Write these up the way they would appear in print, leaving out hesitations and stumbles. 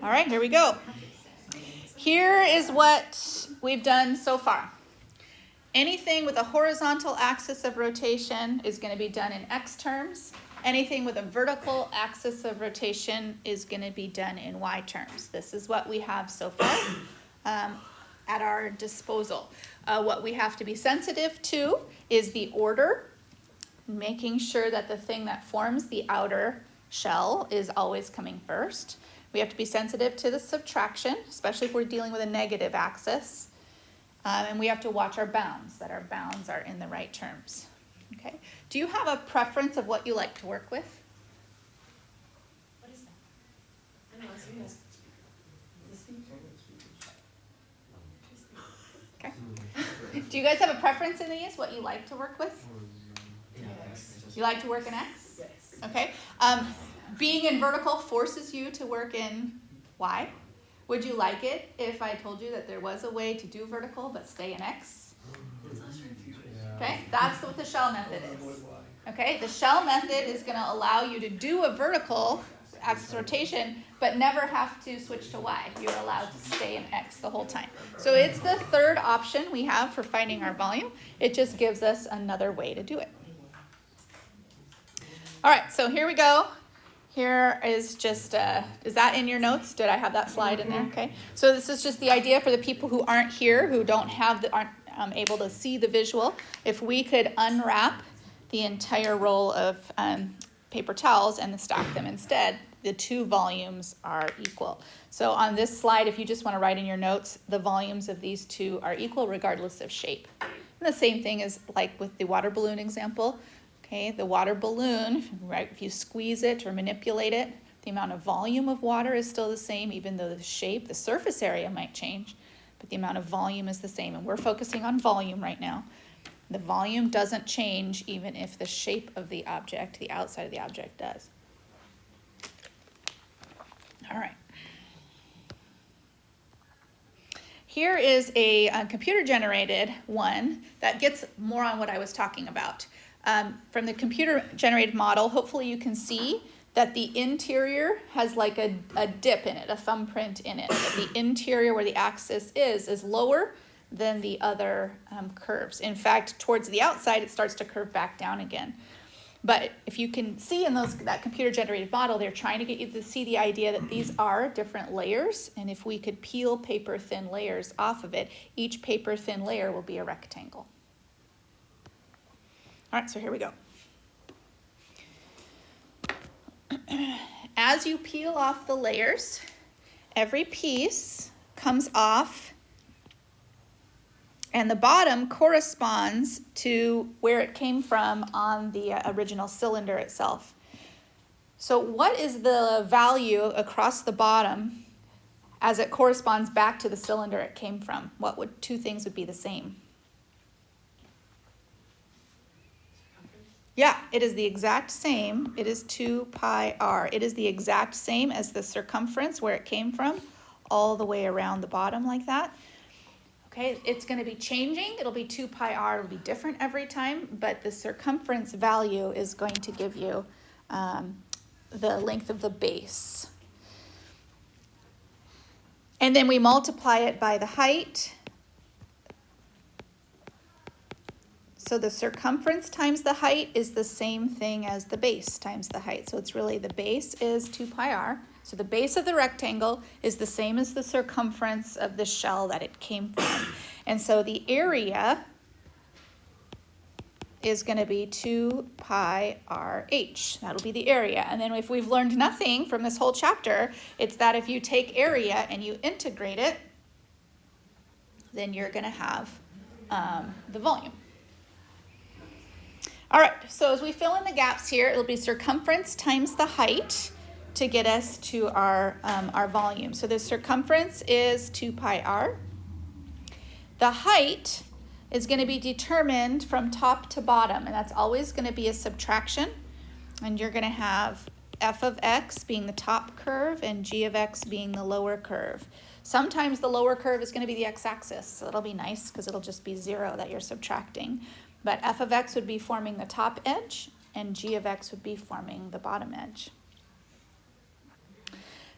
All right, here we go. Here is what we've done so far. Anything with a horizontal axis of rotation is going to be done in x terms. Anything with a vertical axis of rotation is going to be done in y terms. This is what we have so far at our disposal. What we have to be sensitive to is the order, making sure that the thing that forms the outer shell is always coming first. We have to be sensitive to the subtraction, especially if we're dealing with a negative axis. And we have to watch our bounds, that our bounds are in the right terms. Okay. Do you have a preference of what you like to work with? What is that? I know, I see this. Okay. Do you guys have a preference in these, what you like to work with? You like to work in X? Yes. Okay. Being in vertical forces you to work in Y. Would you like it if I told you that there was a way to do vertical but stay in X? Okay, that's what the shell method is. Okay, the shell method is going to allow you to do a vertical axis rotation but never have to switch to Y. You're allowed to stay in X the whole time. So it's the third option we have for finding our volume. It just gives us another way to do it. All right, so here we go. Here is just, is that in your notes? Did I have that slide in there? Okay. So this is just the idea for the people who aren't here, who aren't able to see the visual. If we could unwrap the entire roll of paper towels and stack them instead, the two volumes are equal. So on this slide, if you just want to write in your notes, the volumes of these two are equal regardless of shape. And the same thing is like with the water balloon example. Okay, the water balloon, right, if you squeeze it or manipulate it, the amount of volume of water is still the same, even though the shape, the surface area might change, but the amount of volume is the same. And we're focusing on volume right now. The volume doesn't change even if the shape of the object, the outside of the object, does. All right. Here is a computer-generated one that gets more on what I was talking about. From the computer-generated model, hopefully you can see that the interior has like a dip in it, a thumbprint in it. That the interior where the axis is lower than the other curves. In fact, towards the outside, it starts to curve back down again. But if you can see in that computer-generated model, they're trying to get you to see the idea that these are different layers. And if we could peel paper-thin layers off of it, each paper-thin layer will be a rectangle. All right, so here we go. As you peel off the layers, every piece comes off, and the bottom corresponds to where it came from on the original cylinder itself. So what is the value across the bottom as it corresponds back to the cylinder it came from? Two things would be the same? Yeah, it is the exact same. It is 2 pi r. It is the exact same as the circumference where it came from, all the way around the bottom like that. Okay, it's going to be changing. It'll be 2 pi r. It'll be different every time, but the circumference value is going to give you the length of the base. And then we multiply it by the height. So the circumference times the height is the same thing as the base times the height. So it's really the base is 2 pi r. So the base of the rectangle is the same as the circumference of the shell that it came from. And so the area is going to be 2 pi r h. That'll be the area. And then if we've learned nothing from this whole chapter, it's that if you take area and you integrate it, then you're going to have the volume. All right, so as we fill in the gaps here, it'll be circumference times the height to get us to our volume. So the circumference is 2 pi r. The height is going to be determined from top to bottom, and that's always going to be a subtraction. And you're going to have f of x being the top curve and g of x being the lower curve. Sometimes the lower curve is going to be the x-axis, so it'll be nice because it'll just be 0 that you're subtracting. But f of x would be forming the top edge, and g of x would be forming the bottom edge.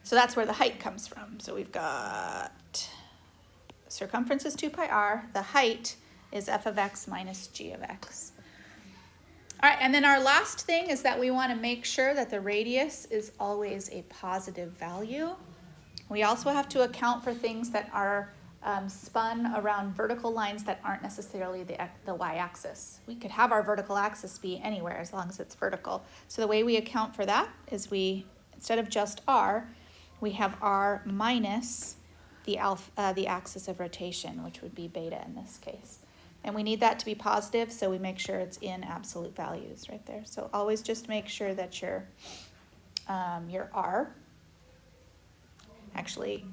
So that's where the height comes from. So we've got circumference is 2 pi r. The height is f of x minus g of x. All right, and then our last thing is that we want to make sure that the radius is always a positive value. We also have to account for things that are spun around vertical lines that aren't necessarily the y-axis. We could have our vertical axis be anywhere as long as it's vertical. So the way we account for that is we, instead of just r, we have r minus the axis of rotation, which would be beta in this case. And we need that to be positive, so we make sure it's in absolute values right there. So always just make sure that your r, actually,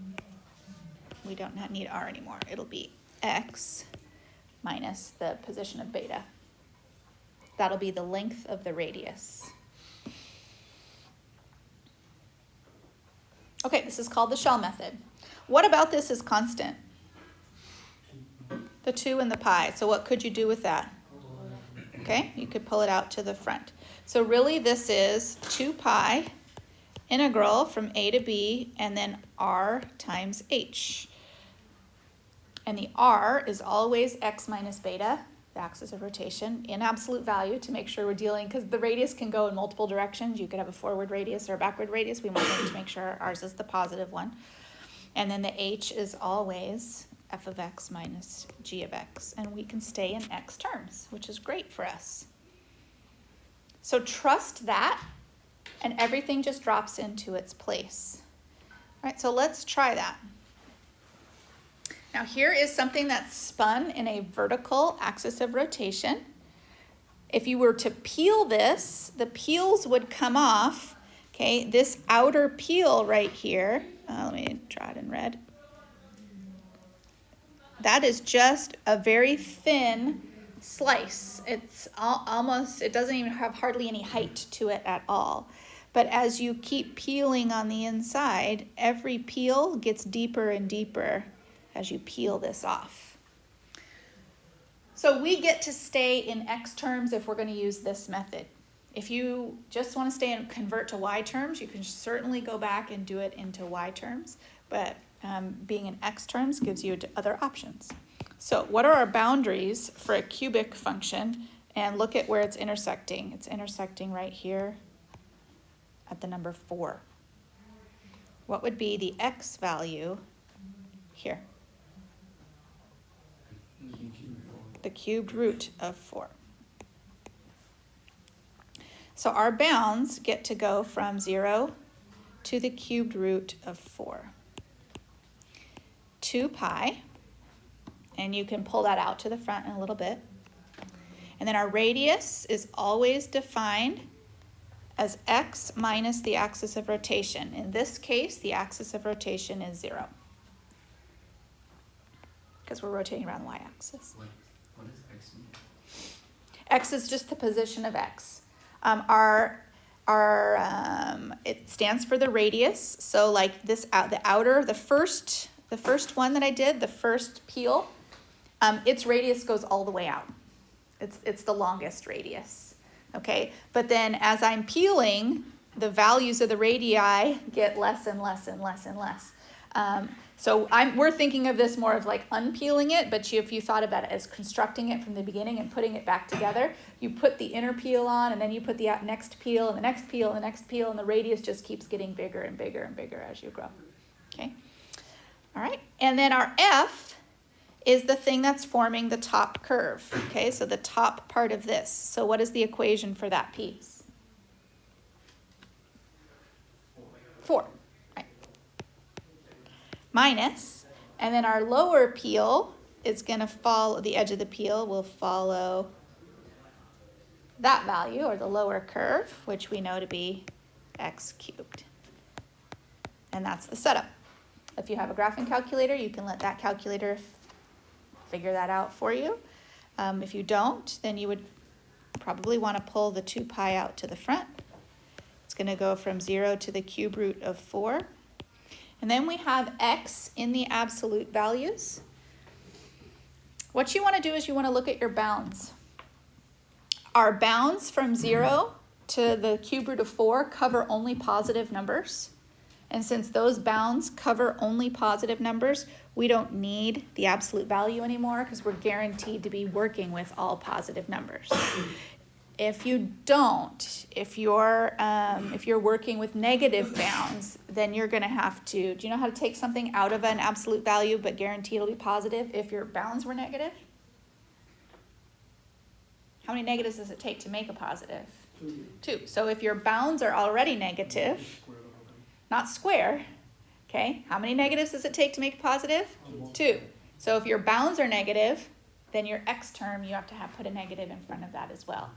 we don't need r anymore. It'll be x minus the position of beta. That'll be the length of the radius. Okay, this is called the shell method. What about this is constant? The 2 and the pi. So what could you do with that? Okay, you could pull it out to the front. So really this is 2 pi integral from a to b and then r times h. And the r is always x minus beta, the axis of rotation, in absolute value to make sure we're dealing, because the radius can go in multiple directions. You could have a forward radius or a backward radius. We want to make sure ours is the positive one. And then the h is always f of x minus g of x. And we can stay in x terms, which is great for us. So trust that, and everything just drops into its place. All right, so let's try that. Now here is something that's spun in a vertical axis of rotation. If you were to peel this, the peels would come off. Okay, this outer peel right here, let me draw it in red. That is just a very thin slice. It's almost, it doesn't even have hardly any height to it at all. But as you keep peeling on the inside, every peel gets deeper and deeper as you peel this off. So we get to stay in x terms if we're going to use this method. If you just want to stay and convert to y terms, you can certainly go back and do it into y terms, but being in x terms gives you other options. So what are our boundaries for a cubic function? And look at where it's intersecting. It's intersecting right here at the number 4. What would be the x value here? The cubed root of 4. So our bounds get to go from 0 to the cubed root of 4. 2 pi, and you can pull that out to the front in a little bit. And then our radius is always defined as x minus the axis of rotation. In this case, the axis of rotation is 0, because we're rotating around the y-axis. What does x mean? X is just the position of x. It stands for the radius. So like this, the outer, the first one that I did, the first peel, its radius goes all the way out. It's the longest radius, okay? But then as I'm peeling, the values of the radii get less and less and less and less. So we're thinking of this more of like unpeeling it, but if you thought about it as constructing it from the beginning and putting it back together, you put the inner peel on, and then you put the next peel, and the next peel, and the next peel, and the radius just keeps getting bigger and bigger and bigger as you grow, okay? All right, and then our f is the thing that's forming the top curve, okay? So the top part of this. So what is the equation for that piece? 4, right? Minus, and then our lower peel is going to follow, the edge of the peel will follow that value, or the lower curve, which we know to be x cubed. And that's the setup. If you have a graphing calculator, you can let that calculator figure that out for you. If you don't, then you would probably want to pull the 2 pi out to the front. It's going to go from 0 to the cube root of 4. And then we have x in the absolute values. What you want to do is you want to look at your bounds. Our bounds from 0 to the cube root of 4 cover only positive numbers. And since those bounds cover only positive numbers, we don't need the absolute value anymore because we're guaranteed to be working with all positive numbers. If you don't, if you're working with negative bounds, then you're going to have to, do you know how to take something out of an absolute value but guarantee it'll be positive if your bounds were negative? How many negatives does it take to make a positive? 2. So if your bounds are already negative, not square, okay, how many negatives does it take to make a positive? 2. So if your bounds are negative, then your x term, you have to put a negative in front of that as well.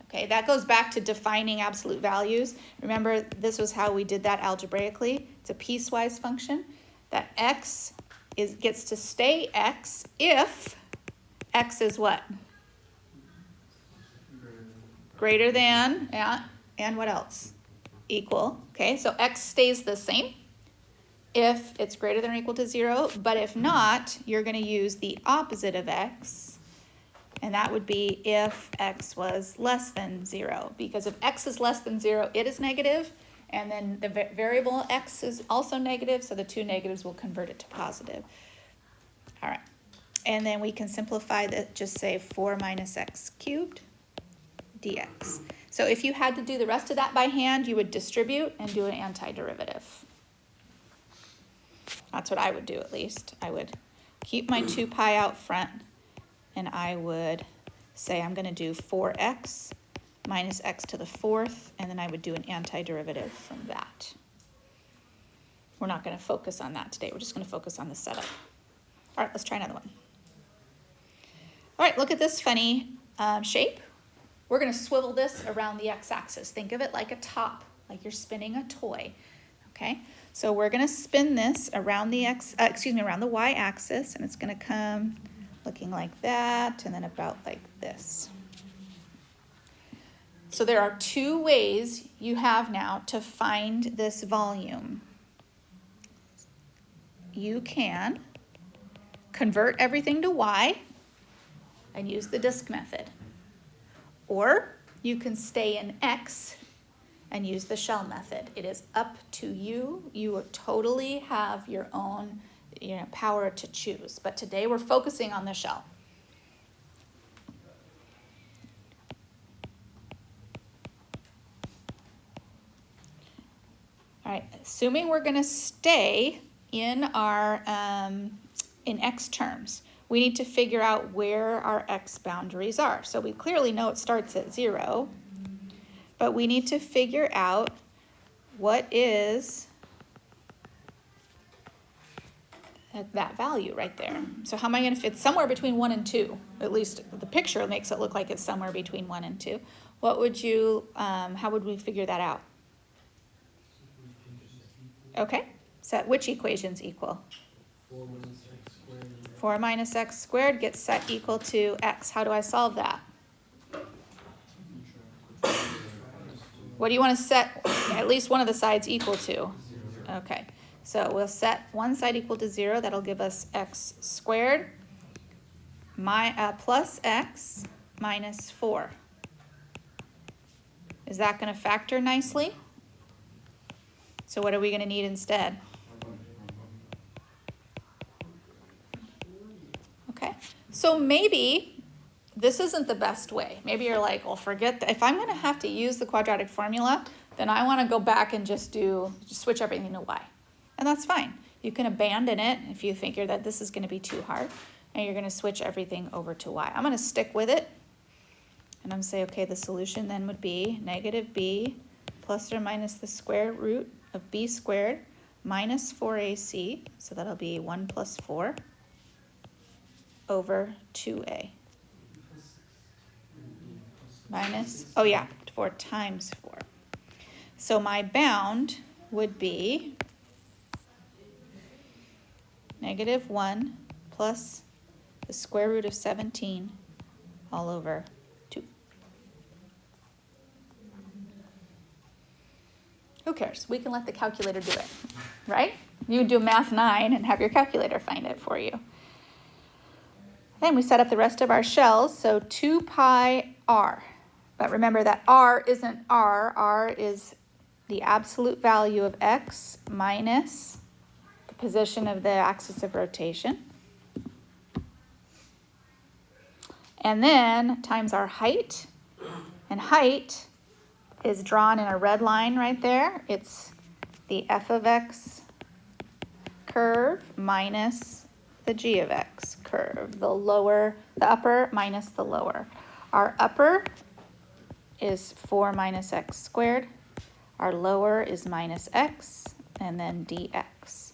Okay, that goes back to defining absolute values. Remember, this was how we did that algebraically. It's a piecewise function. That x gets to stay x if x is what? Greater than, yeah, and what else? Equal. Okay, so x stays the same if it's greater than or equal to 0, but if not, you're going to use the opposite of x, and that would be if x was less than 0, because if x is less than 0, it is negative, and then the variable x is also negative, so the two negatives will convert it to positive. All right, and then we can simplify that, just say 4 minus x cubed dx. So if you had to do the rest of that by hand, you would distribute and do an antiderivative. That's what I would do, at least. I would keep my 2 pi out front, and I would say I'm going to do 4x minus x to the 4th, and then I would do an antiderivative from that. We're not going to focus on that today. We're just going to focus on the setup. All right, let's try another one. All right, look at this funny shape. We're going to swivel this around the x-axis. Think of it like a top, like you're spinning a toy. Okay, so we're going to spin this around the around the y-axis, and it's going to come looking like that, and then about like this. So there are 2 ways you have now to find this volume. You can convert everything to y and use the disk method. Or you can stay in x and use the shell method. It is up to you. You totally have your own power to choose. But today we're focusing on the shell. All right, assuming we're going to stay in our in x terms, we need to figure out where our x boundaries are. So we clearly know it starts at 0, but we need to figure out what is that value right there. So how am I going to fit? Somewhere between 1 and 2. At least the picture makes it look like it's somewhere between 1 and 2. What would you, how would we figure that out? Okay, set which equations equal? 4 minus x squared gets set equal to x. How do I solve that? What do you want to set at least one of the sides equal to? Okay, so we'll set one side equal to 0. That'll give us x squared plus x minus 4. Is that going to factor nicely? So what are we going to need instead? Okay, so maybe this isn't the best way. Maybe you're like, well, forget that. If I'm going to have to use the quadratic formula, then I want to go back and just switch everything to y. And that's fine. You can abandon it if you think that this is going to be too hard, and you're going to switch everything over to y. I'm going to stick with it, and I'm going to say, okay, the solution then would be negative b plus or minus the square root of b squared minus 4ac, so that'll be 1 plus 4 over 2a. Minus, 4 times 4. So my bound would be negative 1 plus the square root of 17 all over 2. Who cares? We can let the calculator do it, right? You would do Math 9 and have your calculator find it for you. Then we set up the rest of our shells, so 2 pi r. But remember that r isn't r is the absolute value of x minus the position of the axis of rotation. And then times our height. And height is drawn in a red line right there. It's the f of x curve minus the g of x curve. The upper minus the lower. Our upper is 4 minus x squared. Our lower is minus x, and then dx.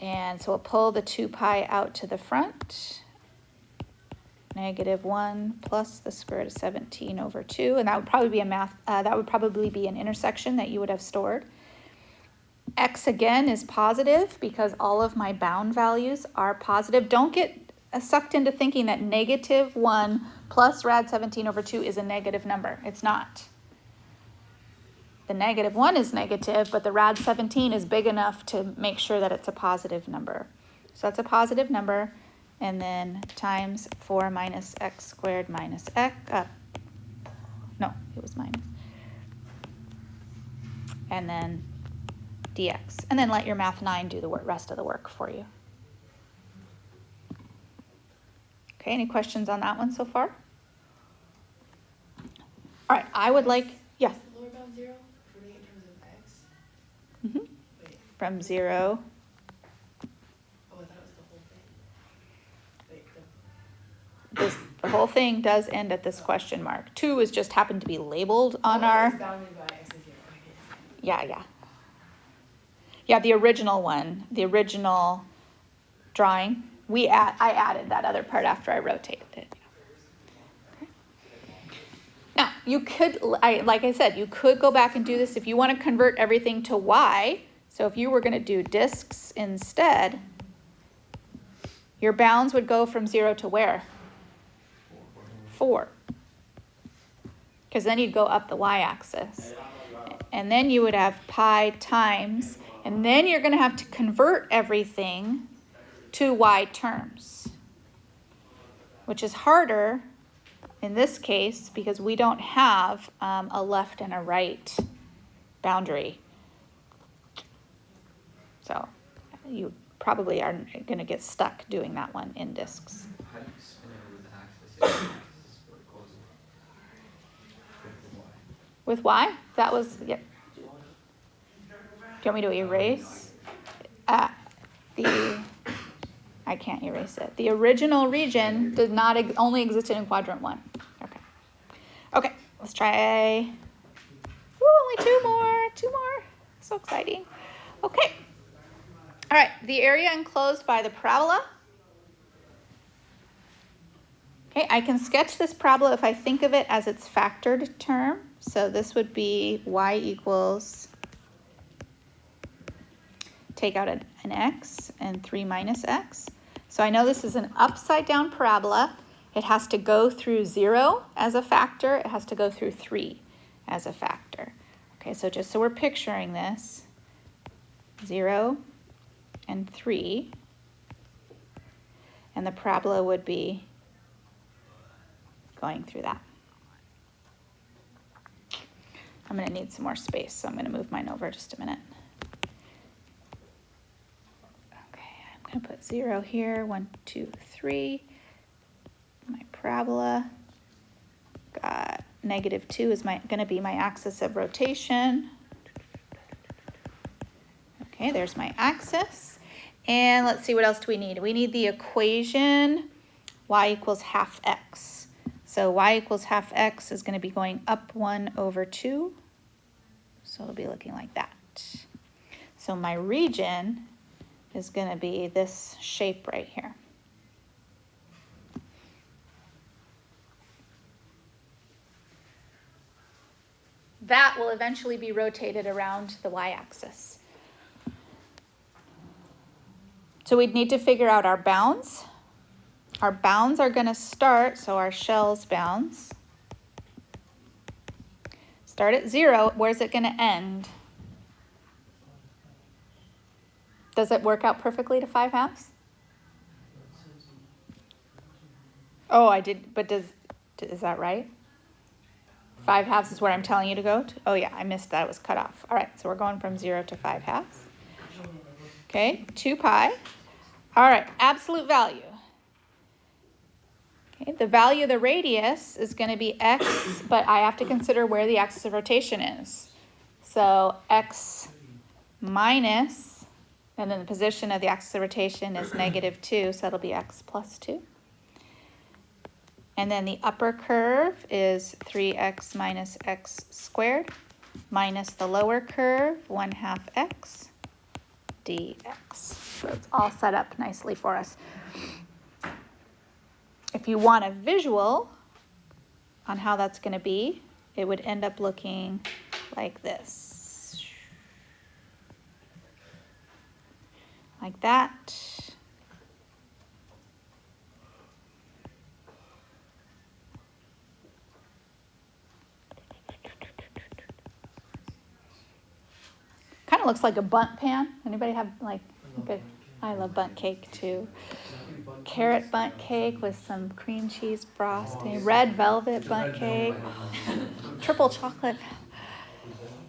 And so we'll pull the 2 pi out to the front. -1 plus the square root of 17 over 2. And that would probably be an intersection that you would have stored. X again is positive because all of my bound values are positive. Don't get sucked into thinking that -1 plus rad 17 over 2 is a negative number. It's not. The -1 is negative, but the rad 17 is big enough to make sure that it's a positive number. So that's a positive number, and then times 4 minus x squared minus x, no, it was minus. And then dx. And then let your Math 9 do the rest of the work for you. Okay, any questions on that one so far? All right, I would like, yeah. Is the lower bound 0? Putting it in terms of x? Wait. From 0. Oh, I thought it was the whole thing. Wait, The whole thing does end at this question mark. 2 is just happened to be labeled on our. It's bounded by x is 0. Yeah. Yeah, the original one, the original drawing, I added that other part after I rotated it. Okay. Now, you could, like I said, you could go back and do this if you want to convert everything to y. So if you were going to do discs instead, your bounds would go from 0 to where? 4. Because then you'd go up the y-axis. And then you would have pi times, and then you're going to have to convert everything to y terms, which is harder in this case because we don't have a left and a right boundary. So you probably are going to get stuck doing that one in discs. How do you spin it with the axis? If the axis is what goes with With y? y? That was, yep. Do you want me to erase? I can't erase it. The original region did not only existed in quadrant 1. Okay, let's try. Ooh, only 2 more. So exciting. Okay. All right, the area enclosed by the parabola. Okay, I can sketch this parabola if I think of it as its factored term. So this would be y equals, take out an x and 3 minus x. So I know this is an upside down parabola. It has to go through 0 as a factor. It has to go through 3 as a factor. Okay, so just so we're picturing this, 0 and 3, and the parabola would be going through that. I'm going to need some more space, so I'm going to move mine over just a minute. Okay, I'm going to put 0 here, 1, 2, 3. My parabola. Got -2 is going to be my axis of rotation. Okay, there's my axis. And let's see, what else do we need? We need the equation y equals half x. So y equals half x is going to be going up 1 over 2. So it'll be looking like that. So my region is going to be this shape right here. That will eventually be rotated around the y-axis. So we'd need to figure out our bounds. Our bounds are going to start, so our shell's bounds start at 0. Where's it going to end? Does it work out perfectly to 5/2? Oh, I did, but is that right? 5/2 is where I'm telling you to go to. Oh yeah, I missed that, it was cut off. All right, so we're going from 0 to 5/2. Okay, 2 pi. All right, absolute value. Okay, the value of the radius is going to be x, but I have to consider where the axis of rotation is. So x minus, and then the position of the axis of rotation is -2, so that'll be x plus 2. And then the upper curve is 3x minus x squared minus the lower curve, 1/2 x dx. So it's all set up nicely for us. If you want a visual on how that's going to be, it would end up looking like this. Like that. Kind of looks like a bundt pan. Anybody have like good? I love bundt cake too. Carrot bundt cake with some cream cheese frosting, red velvet bundt cake, triple chocolate.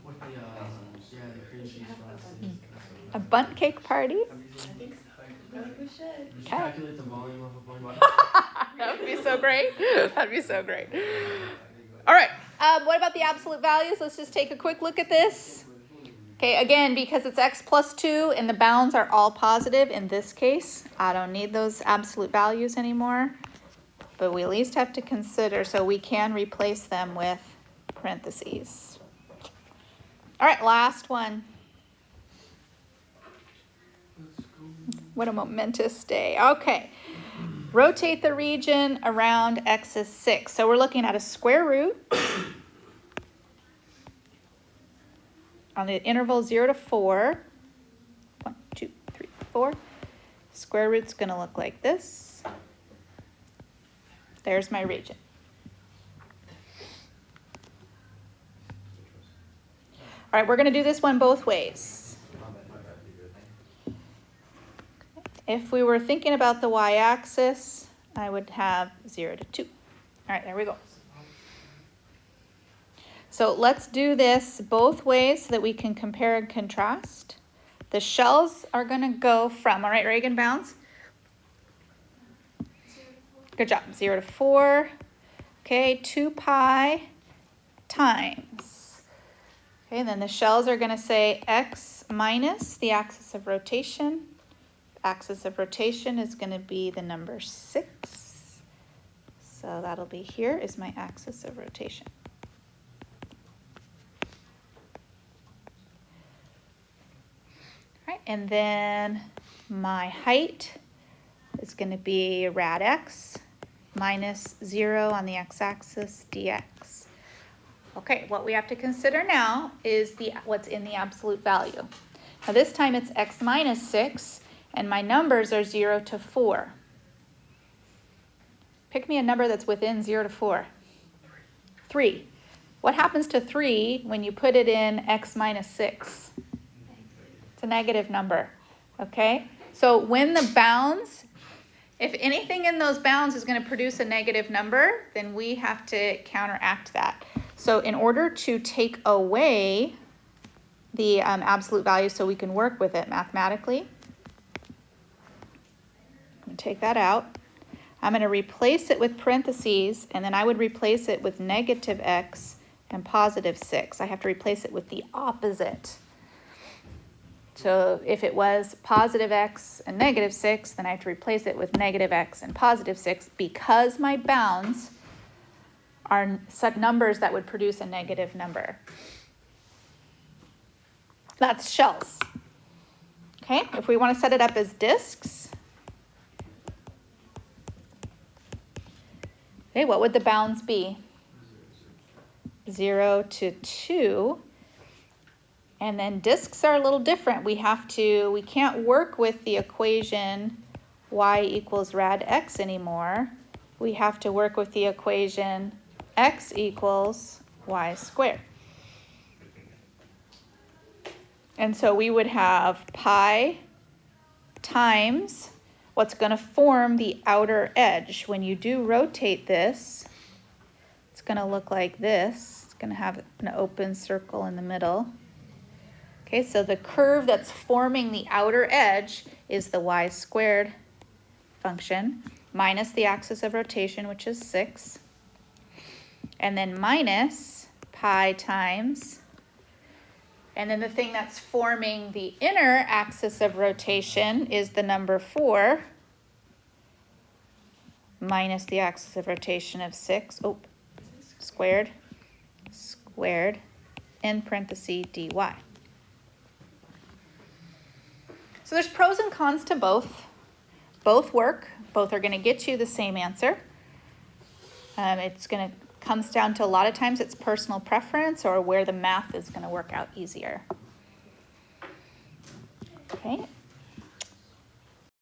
With the, yeah, the cream cheese frosting. A bundt cake party? I think so. I think we should. Just Okay. calculate the volume of a bundt. That would be so great. That'd be so great. All right. What about the absolute values? Let's just take a quick look at this. Okay, again, because it's x plus 2 and the bounds are all positive in this case, I don't need those absolute values anymore. But we at least have to consider, so we can replace them with parentheses. All right, last one. What a momentous day. Okay. Rotate the region around x is 6. So we're looking at a square root on the interval 0 to 4. 1, 2, 3, 4. Square root's going to look like this. There's my region. All right, we're going to do this one both ways. If we were thinking about the y-axis, I would have 0 to 2. All right, there we go. So let's do this both ways so that we can compare and contrast. The shells are going to go from, all right, Reagan bounds? Good job, 0 to 4. Okay, 2 pi times. Okay, and then the shells are going to say x minus the axis of rotation. Axis of rotation is going to be the number 6. So that'll be here is my axis of rotation. All right, and then my height is going to be rad x minus 0 on the x-axis dx. Okay, what we have to consider now is what's in the absolute value. Now this time it's x minus 6. And my numbers are 0 to 4. Pick me a number that's within 0 to 4. 3. What happens to 3 when you put it in x minus 6? It's a negative number, okay? So when the bounds, if anything in those bounds is going to produce a negative number, then we have to counteract that. So in order to take away the absolute value so we can work with it mathematically, take that out. I'm going to replace it with parentheses, and then I would replace it with negative x and positive 6. I have to replace it with the opposite. So if it was positive x and negative 6, then I have to replace it with negative x and positive 6 because my bounds are set numbers that would produce a negative number. That's shells. Okay, if we want to set it up as discs, okay, what would the bounds be? 0 to 2. And then discs are a little different. We can't work with the equation y equals rad x anymore. We have to work with the equation x equals y squared. And so we would have pi times what's going to form the outer edge. When you do rotate this, it's going to look like this. It's gonna have an open circle in the middle. Okay, so the curve that's forming the outer edge is the y squared function minus the axis of rotation, which is 6, and then minus pi times, and then the thing that's forming the inner axis of rotation is the number 4 minus the axis of rotation of 6, squared, in parentheses dy. So there's pros and cons to both. Both work. Both are going to get you the same answer. Comes down to a lot of times it's personal preference or where the math is going to work out easier. Okay.